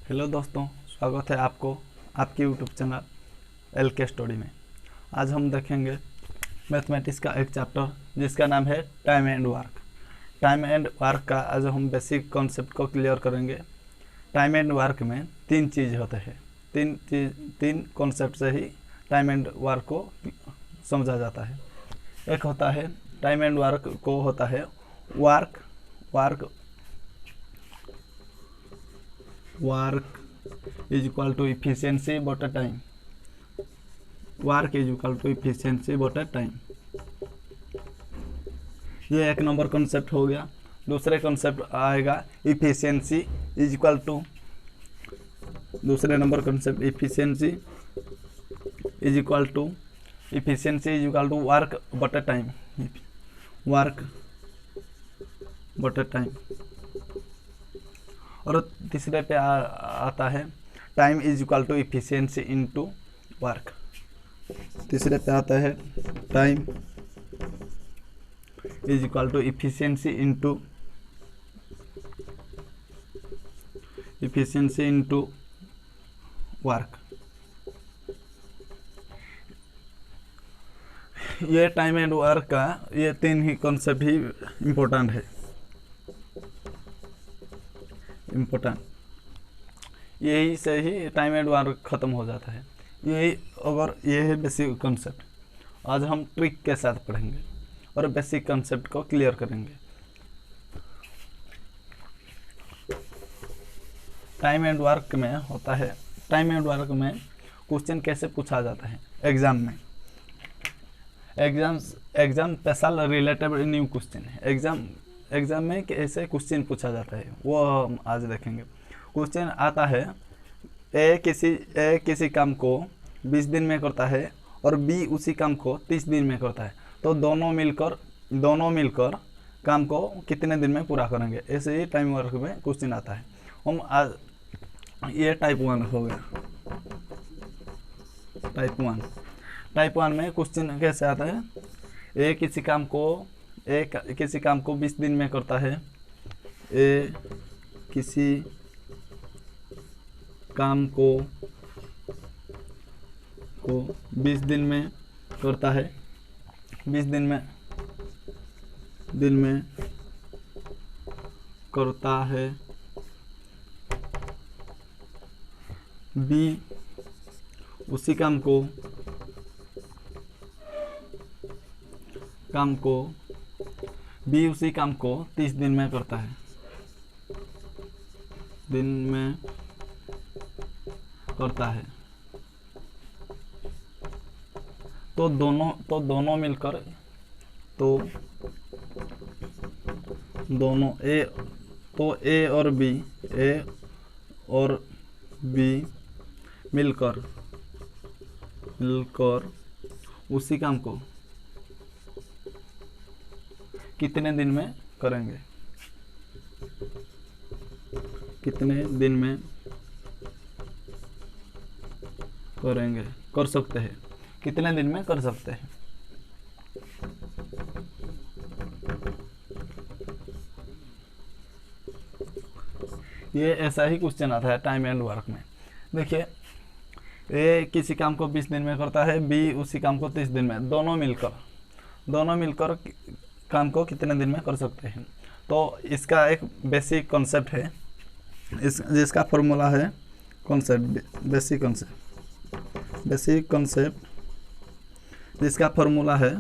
Hello दोस्तों, स्वागत है आपको आपके यूट्यूब चैनल एल के स्टडी में। आज हम देखेंगे मैथमेटिक्स का एक चैप्टर जिसका नाम है time and work. Time and work का आज हम बेसिक कॉन्सेप्ट को क्लियर करेंगे। टाइम एंड वर्क में तीन चीज़ होते हैं, तीन कॉन्सेप्ट से ही टाइम एंड वर्क को समझा जाता है। एक होता है टाइम एंड वर्क को होता है work is equal to efficiency बटा time. Work is equal to efficiency बटा टाइम, ये एक नंबर कॉन्सेप्ट हो गया। दूसरे कॉन्सेप्ट आएगा इफिशियंसी इज इक्वल टू, दूसरे number concept efficiency is equal to work बटा टाइम, वर्क बटा टाइम। और तीसरे पे आता है time is equal to efficiency into work. तीसरे पे आता है time is equal to efficiency into work. ये टाइम एंड वर्क का ये तीन ही कॉन्सेप्ट ही इम्पोर्टेंट है, यही से ही टाइम एंड वर्क ख़त्म हो जाता है। ये है बेसिक कॉन्सेप्ट। आज हम ट्रिक के साथ पढ़ेंगे और बेसिक कॉन्सेप्ट को क्लियर करेंगे। टाइम एंड वर्क में होता है, टाइम एंड वर्क में क्वेश्चन कैसे पूछा जाता है एग्जाम में। Exam special related new question है। एग्जाम में कैसे क्वेश्चन पूछा जाता है वो हम आज देखेंगे। क्वेश्चन आता है ए किसी काम को 20 दिन में करता है और बी उसी काम को 30 दिन में करता है, तो दोनों मिलकर काम को कितने दिन में पूरा करेंगे। ऐसे ही टाइम वर्क में क्वेश्चन आता है। हम आज ये टाइप 1 हो गया। टाइप 1 में क्वेश्चन कैसे आता है, ए किसी काम को 20 दिन में करता है। ए किसी काम को 20 दिन में करता है, 20 दिन में करता है। बी उसी काम को बी उसी काम को 30 दिन में करता है, तो दोनों मिलकर ए और बी मिलकर उसी काम को कितने दिन में करेंगे, कर सकते हैं, कितने दिन में कर सकते हैं। ये ऐसा ही क्वेश्चन आता है टाइम एंड वर्क में। देखिए, ए किसी काम को 20 दिन में करता है, बी उसी काम को 30 दिन में, दोनों मिलकर काम को कितने दिन में कर सकते हैं। तो इसका एक बेसिक कॉन्सेप्ट है, जिसका फॉर्मूला है बेसिक कॉन्सेप्ट जिसका फॉर्मूला है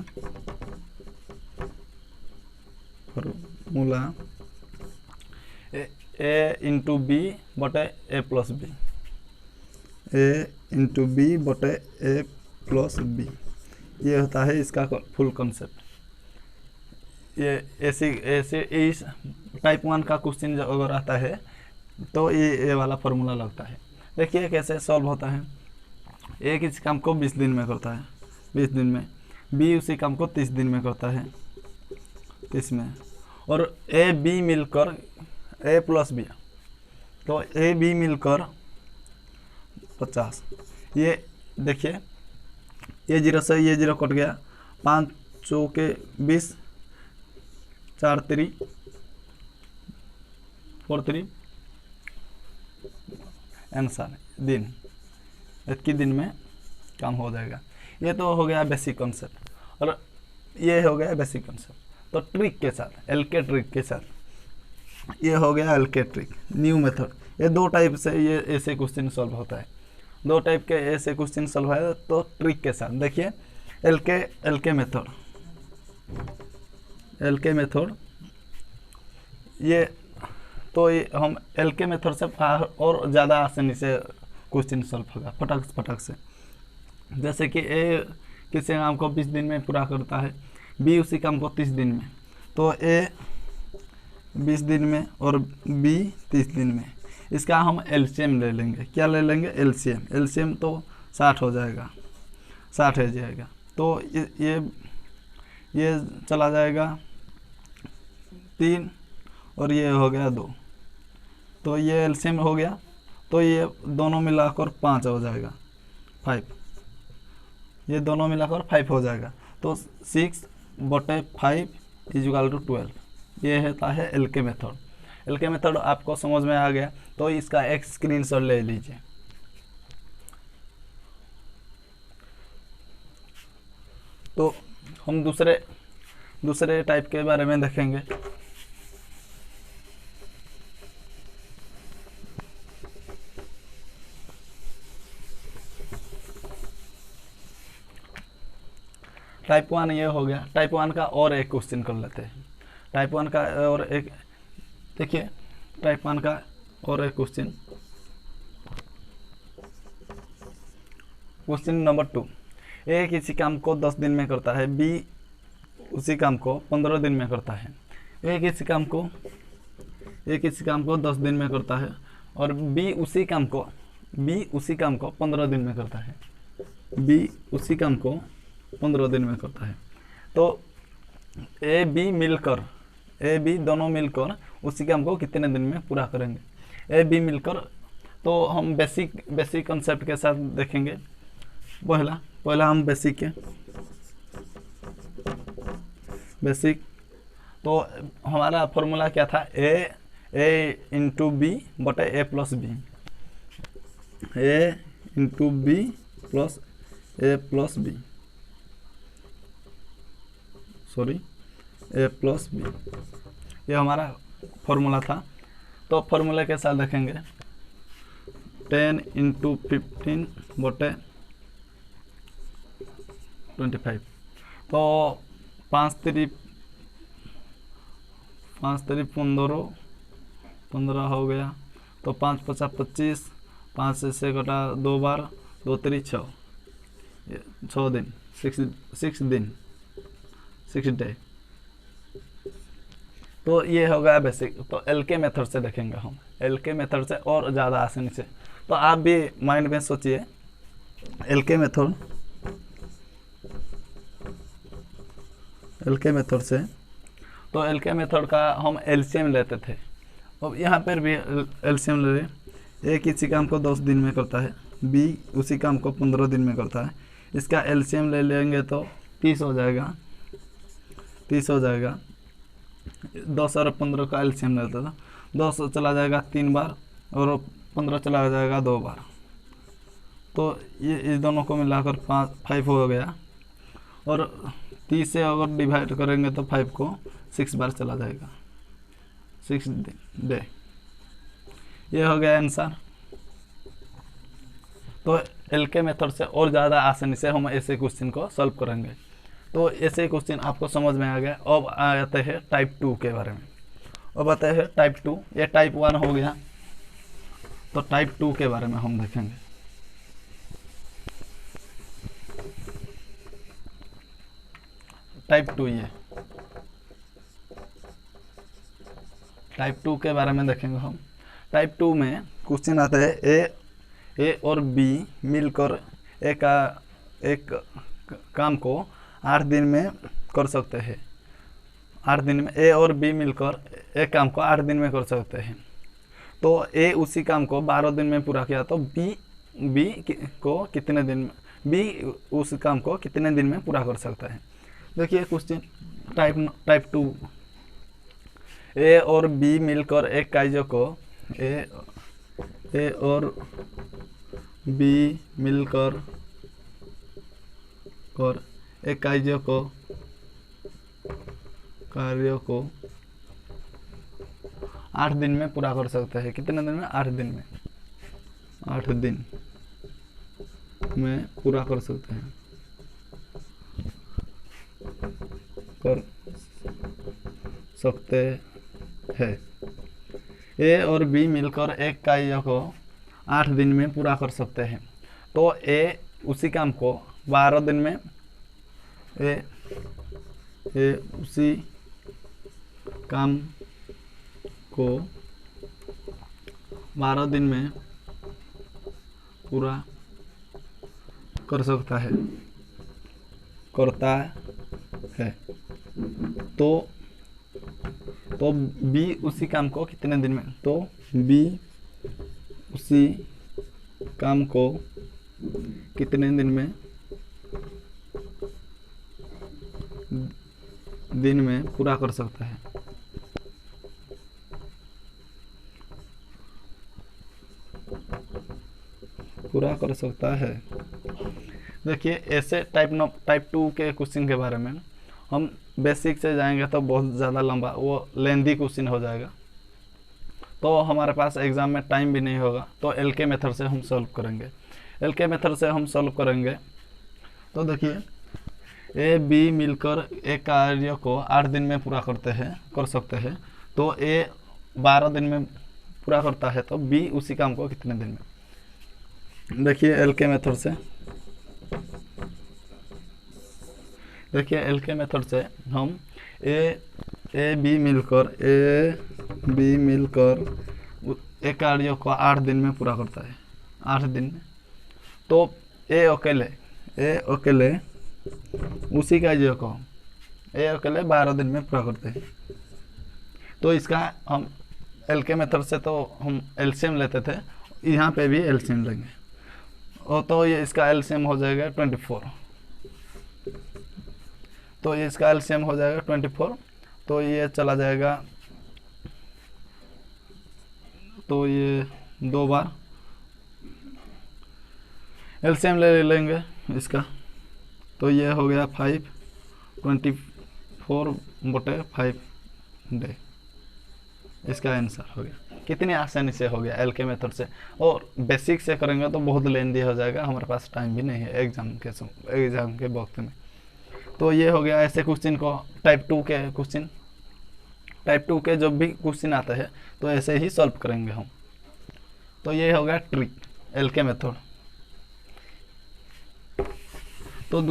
ए इंटू बी बटे ए प्लस बी। ये होता है इसका फुल कॉन्सेप्ट। ये ऐसे इस टाइप 1 का क्वेश्चन अगर आता है तो ये वाला फॉर्मूला लगता है। देखिए कैसे सॉल्व होता है। ए किसी काम को 20 दिन में करता है, 20 दिन में। बी उसी काम को 30 दिन में करता है, 30 में। और ए बी मिलकर ए प्लस बी, तो ए बी मिलकर 50। ये देखिए, ये 0 से ये 0 कट गया, 5 चौके 20, 4 3 4 3 आंसर दिन, इतने दिन में काम हो जाएगा। ये तो हो गया बेसिक कॉन्सेप्ट, और ये हो गया बेसिक कॉन्सेप्ट। तो ट्रिक के साथ, एलके ट्रिक के साथ, ये हो गया एलके ट्रिक, न्यू मेथड। ये दो टाइप से ये ऐसे क्वेश्चन सॉल्व होता है, दो टाइप के ऐसे क्वेश्चन सॉल्व है तो ट्रिक के साथ। देखिए एलके मेथड, एलके मेथड, ये तो ये हम एलके मेथड से और ज़्यादा आसानी से क्वेश्चन सॉल्व होगा फटाक से। जैसे कि ए किसी काम को 20 दिन में पूरा करता है, बी उसी काम को 30 दिन में, तो ए 20 दिन में और बी 30 दिन में। इसका हम एलसीएम ले लेंगे। क्या ले लेंगे? एलसीएम। एलसीएम तो 60 हो जाएगा, 60 हो जाएगा। तो ये चला जाएगा 3 और ये हो गया 2, तो ये एलसीएम हो गया। तो ये दोनों मिलाकर 5 हो जाएगा, 5, ये दोनों मिलाकर 5 हो जाएगा। तो 6/5 = 12। ये होता है एलके मेथड। एलके मेथड आपको समझ में आ गया तो इसका एक स्क्रीनशॉट ले लीजिए। तो हम दूसरे टाइप के बारे में देखेंगे। टाइप 1 ये हो गया। टाइप 1 का और एक क्वेश्चन कर लेते हैं। टाइप 1 का और एक देखिए, टाइप 1 का और एक क्वेश्चन, क्वेश्चन नंबर 2। ए किसी काम को 10 दिन में करता है, बी उसी काम को 15 दिन में करता है। ए किसी काम को 10 दिन में करता है और बी उसी काम को 15 दिन में करता है। बी उसी काम को 15 दिन में करता है। तो ए बी दोनों मिलकर उसी काम को कितने दिन में पूरा करेंगे? ए बी मिलकर, तो हम बेसिक कंसेप्ट के साथ देखेंगे। पहला हम बेसिक तो हमारा फॉर्मूला क्या था? ए इंटू बी बटे ए प्लस बी, ए इंटू बी प्लस ए प्लस बी, सॉरी ए प्लस बी, ये हमारा फॉर्मूला था। तो फॉर्मूले के साथ देखेंगे 10 × 15 बटे 25। तो 5 3 15 हो गया। तो 5 × 5 = 25, 5 से घटा 2 बार, 2 3 6, 6 दिन, 6 डे। तो ये हो गया बेसिक। तो एलके मेथड से देखेंगे हम, एलके मेथड से और ज़्यादा आसानी से। तो आप भी माइंड में सोचिए एलके मेथड से। तो एलके मेथड का हम एलसीएम लेते थे, अब यहाँ पर भी एलसीएम ले रहे। ए किसी काम को 10 दिन में करता है, बी उसी काम को 15 दिन में करता है। इसका एलसीएम ले लेंगे तो 30 हो जाएगा। 10 और 15 का एलसीएम लेता था। 10 चला जाएगा 3 बार और 15 चला जाएगा 2 बार। तो ये इस दोनों को मिलाकर 5 हो गया। और 30 से अगर डिवाइड करेंगे तो 5 को 6 बार चला जाएगा, 6 डे। ये हो गया आंसर। तो एलके मेथड से और ज़्यादा आसानी से हम ऐसे क्वेश्चन को सॉल्व करेंगे। तो ऐसे क्वेश्चन आपको समझ में आ गया। अब आते हैं टाइप 2 के बारे में। अब आते हैं टाइप 2। ये टाइप 1 हो गया, तो टाइप 2 के बारे में हम देखेंगे। टाइप 2, ये टाइप 2 के बारे में देखेंगे हम। टाइप 2 में क्वेश्चन आता है ए और बी मिलकर एक काम को 8 दिन में कर सकते हैं। 8 दिन में ए और बी मिलकर एक काम को 8 दिन में कर सकते हैं। तो ए उसी काम को 12 दिन में पूरा किया, तो बी को कितने दिन में, बी उस काम को कितने दिन में पूरा कर सकता है? देखिए क्वेश्चन टाइप 2। ए और बी मिलकर एक कार्य को ए और बी मिलकर एक कार्य को 8 दिन में पूरा कर सकते हैं। कितने दिन में? 8 दिन में। 8 दिन में पूरा कर सकते हैं, ए और बी मिलकर एक कार्य को 8 दिन में पूरा कर सकते हैं। तो ए उसी काम को 12 दिन में ए उसी काम को 12 दिन में पूरा कर सकता है, करता है। तो बी उसी काम को कितने दिन में? तो बी उसी काम को कितने दिन में पूरा कर सकता है? पूरा कर सकता है। देखिए ऐसे टाइप 2 के क्वेश्चन के बारे में हम बेसिक से जाएंगे तो बहुत ज़्यादा लंबा, वो लेंदी क्वेश्चन हो जाएगा, तो हमारे पास एग्ज़ाम में टाइम भी नहीं होगा। तो एलके मेथड से हम सॉल्व करेंगे। एलके मेथड से हम सॉल्व करेंगे तो देखिए ए बी मिलकर एक कार्य को 8 दिन में पूरा कर सकते हैं। तो ए 12 दिन में पूरा करता है, तो बी उसी काम को कितने दिन में? देखिए एलके मेथड से, हम ए बी मिलकर एक कार्य को 8 दिन में पूरा करता है, 8 दिन में। तो ए अकेले उसी कार्य को 12 दिन में पूरा करते हैं। तो इसका हम एलके मेथड से तो हम एलसीएम लेते थे, यहाँ पे भी एलसीएम लेंगे। और तो ये इसका एलसीएम हो जाएगा 24। तो ये इसका एलसीएम हो जाएगा 24। तो ये चला जाएगा, तो ये 2 बार एलसीएम ले लेंगे इसका। तो ये हो गया 5, 24/5 डे। इसका आंसर हो गया। कितनी आसानी से हो गया एलके मेथड से। और बेसिक से करेंगे तो बहुत लेंदी हो जाएगा, हमारे पास टाइम भी नहीं है एग्जाम के वक्त में। तो ये हो गया ऐसे क्वेश्चन को टाइप 2 के क्वेश्चन। टाइप 2 के जब भी क्वेश्चन आते हैं तो ऐसे ही सॉल्व करेंगे हम। तो ये हो गया ट्रिक एलके मेथड। तो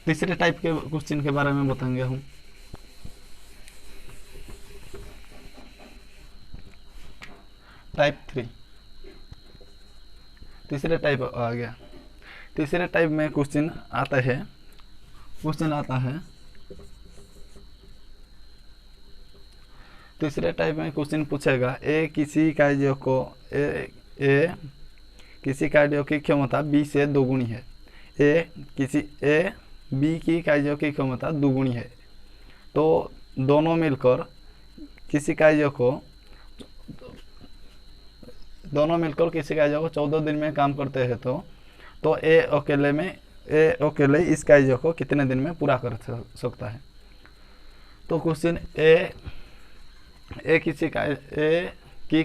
तीसरे टाइप के क्वेश्चन के बारे में बताएंगे हम। टाइप 3, तीसरे टाइप आ गया। तीसरे टाइप में क्वेश्चन आता है तीसरे टाइप में क्वेश्चन पूछेगा किसी कार्य की क्षमता बी से दोगुनी है। बी की कार्य की क्षमता दोगुनी है। तो दोनों मिलकर किसी कार्य को 14 दिन में काम करते हैं। तो ए अकेले इस कार्य को कितने दिन में पूरा कर सकता है? तो क्वेश्चन ए की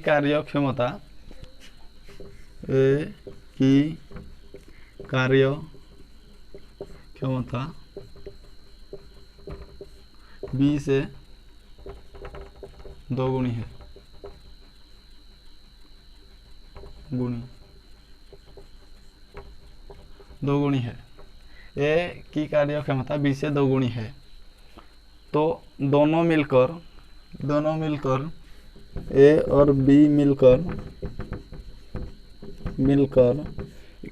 कार्य क्षमता बी से दोगुनी है। दोगुनी है। ए की कार्य क्षमता बी से दोगुनी है। तो दोनों मिलकर ए और बी मिलकर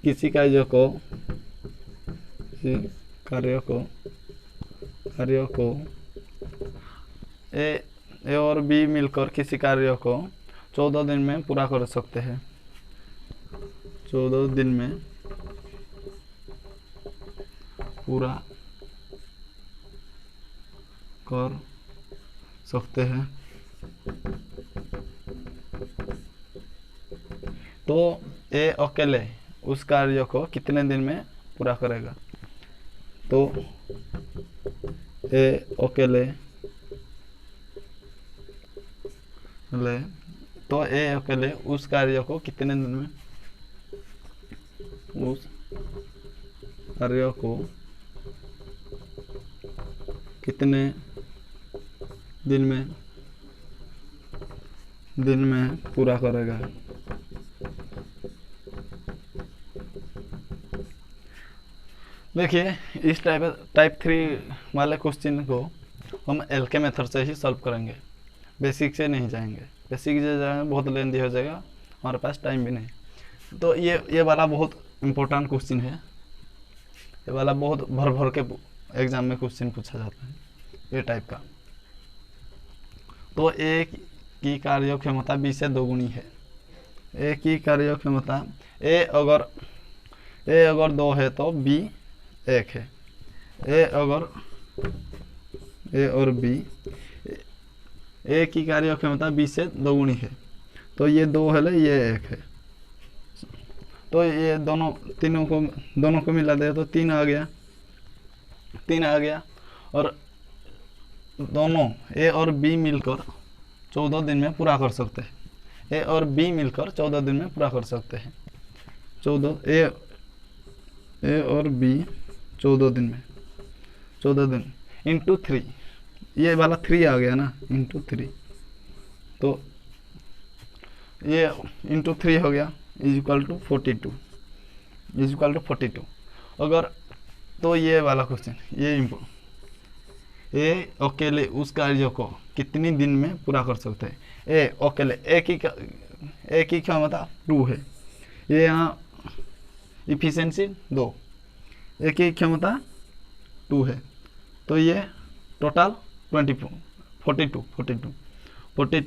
किसी कार्य को ए और बी मिलकर किसी कार्य को 14 दिन में पूरा कर सकते हैं। 14 दिन में पूरा कर सकते हैं। तो ए अकेले उस कार्य को कितने दिन में पूरा करेगा। तो ए अकेले उस कार्य को कितने दिन में उस कार्य को कितने दिन में पूरा करेगा। देखिए इस टाइप 3 वाले क्वेश्चन को हम एल के मेथड से ही सॉल्व करेंगे, बेसिक से नहीं जाएंगे। बेसिक से जाएंगे बहुत लेंदी हो जाएगा, हमारे पास टाइम भी नहीं। तो ये वाला बहुत इम्पोर्टेंट क्वेश्चन है, ये वाला बहुत भर के एग्जाम में क्वेश्चन पूछा जाता है ये टाइप का। तो ए की कार्य क्षमता बी से दोगुनी है। ए की कार्य क्षमता ए अगर 2 है तो बी 1 है। ए और बी, ए की कार्य क्षमता बी से दोगुनी है, तो ये 2 है, ये 1 है। तो ये दोनों को मिला दे तो 3 आ गया। और दोनों ए और बी मिलकर 14 दिन में पूरा कर सकते हैं। ए और बी मिलकर 14 दिन में पूरा कर सकते हैं। 14 ए और बी 14 दिन में, 14 दिन इंटू 3, ये वाला 3 आ गया ना, इंटू 3, तो ये इंटू 3 हो गया इज इक्वल टू 42। अगर तो ये वाला क्वेश्चन ये अकेले उस कार्य को कितनी दिन में पूरा कर सकते हैं। ए अकेले ए की क्षमता 2 है, ये यहाँ इफिशिएंसी 2, ए की क्षमता 2 है, तो ये टोटल 42 बटे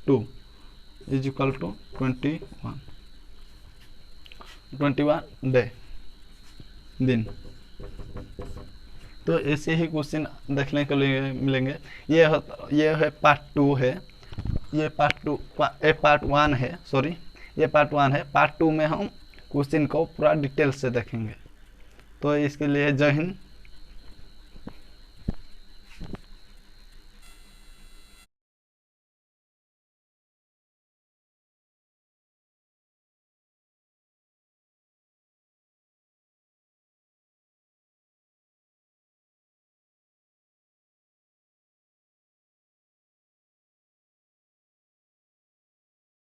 2 इज इक्वल टू 21 दिन। तो ऐसे ही क्वेश्चन देखने के लिए मिलेंगे। ये है पार्ट 2 है, ये पार्ट 1 है, सॉरी ये पार्ट 1 है। पार्ट 2 में हम क्वेश्चन को पूरा डिटेल से देखेंगे। तो इसके लिए जय हिंद।